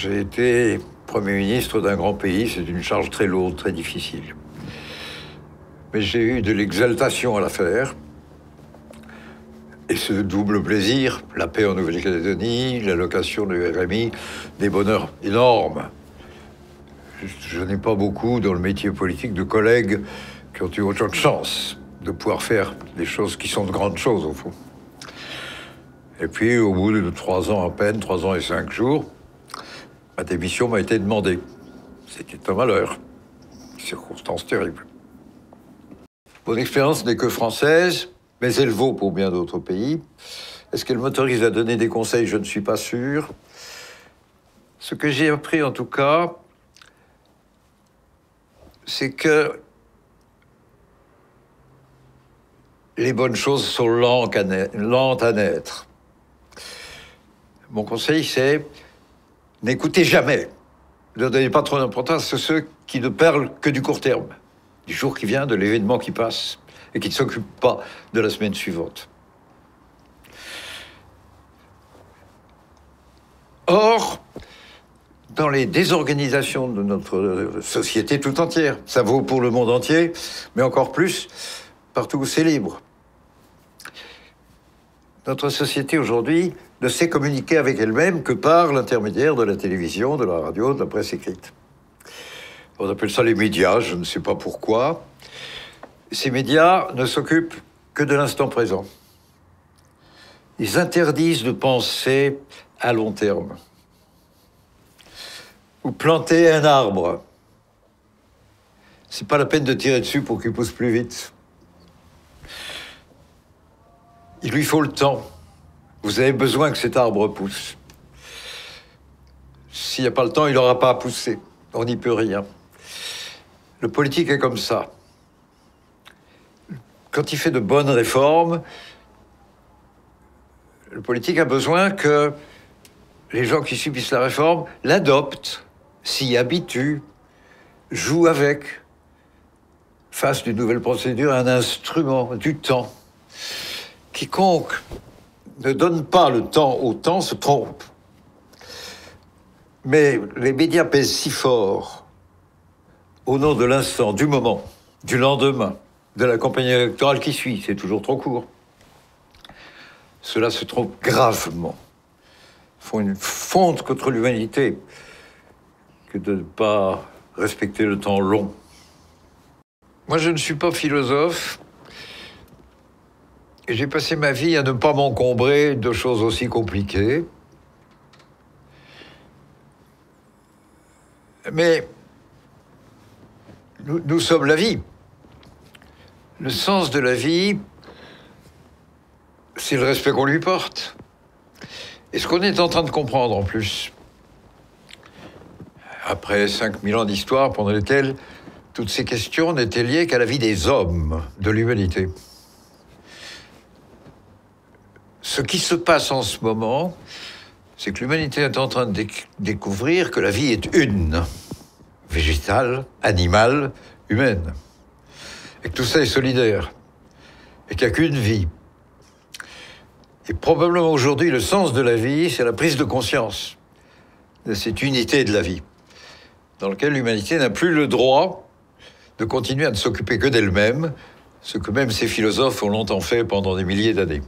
J'ai été Premier ministre d'un grand pays, c'est une charge très lourde, très difficile. Mais j'ai eu de l'exaltation à la faire. Et ce double plaisir, la paix en Nouvelle-Calédonie, l'allocation du RMI, des bonheurs énormes. Je n'ai pas beaucoup dans le métier politique de collègues qui ont eu autant de chance de pouvoir faire des choses qui sont de grandes choses, au fond. Et puis, au bout de 3 ans à peine, 3 ans et 5 jours, ma démission m'a été demandée. C'était un malheur. Circonstance terrible. Mon expérience n'est que française, mais elle vaut pour bien d'autres pays. Est-ce qu'elle m'autorise à donner des conseils? Je ne suis pas sûr. Ce que j'ai appris, en tout cas, c'est que les bonnes choses sont lentes à naître. Mon conseil, c'est n'écoutez jamais. Ne donnez pas trop d'importance à ceux qui ne parlent que du court terme, du jour qui vient, de l'événement qui passe, et qui ne s'occupent pas de la semaine suivante. Or, dans les désorganisations de notre société tout entière, ça vaut pour le monde entier, mais encore plus partout où c'est libre. Notre société aujourd'hui ne sait communiquer avec elle-même que par l'intermédiaire de la télévision, de la radio, de la presse écrite. On appelle ça les médias, je ne sais pas pourquoi. Ces médias ne s'occupent que de l'instant présent. Ils interdisent de penser à long terme. Ou planter un arbre. C'est pas la peine de tirer dessus pour qu'il pousse plus vite. Il lui faut le temps. Vous avez besoin que cet arbre pousse. S'il n'y a pas le temps, il n'aura pas à pousser. On n'y peut rien. Le politique est comme ça. Quand il fait de bonnes réformes, le politique a besoin que les gens qui subissent la réforme l'adoptent, s'y habituent, jouent avec, fassent d'une nouvelle procédure un instrument du temps. Quiconque ne donne pas le temps au temps se trompe. Mais les médias pèsent si fort au nom de l'instant, du moment, du lendemain, de la campagne électorale qui suit, c'est toujours trop court. Cela se trompe gravement. Ils font une fonte contre l'humanité que de ne pas respecter le temps long. Moi, je ne suis pas philosophe. Et j'ai passé ma vie à ne pas m'encombrer de choses aussi compliquées. Mais nous sommes la vie. Le sens de la vie, c'est le respect qu'on lui porte. Et ce qu'on est en train de comprendre en plus, après 5000 ans d'histoire pendant lesquels toutes ces questions n'étaient liées qu'à la vie des hommes, de l'humanité. Ce qui se passe en ce moment, c'est que l'humanité est en train de découvrir que la vie est une, végétale, animale, humaine. Et que tout ça est solidaire. Et qu'il n'y a qu'une vie. Et probablement aujourd'hui, le sens de la vie, c'est la prise de conscience de cette unité de la vie, dans laquelle l'humanité n'a plus le droit de continuer à ne s'occuper que d'elle-même, ce que même ces philosophes ont longtemps fait pendant des milliers d'années.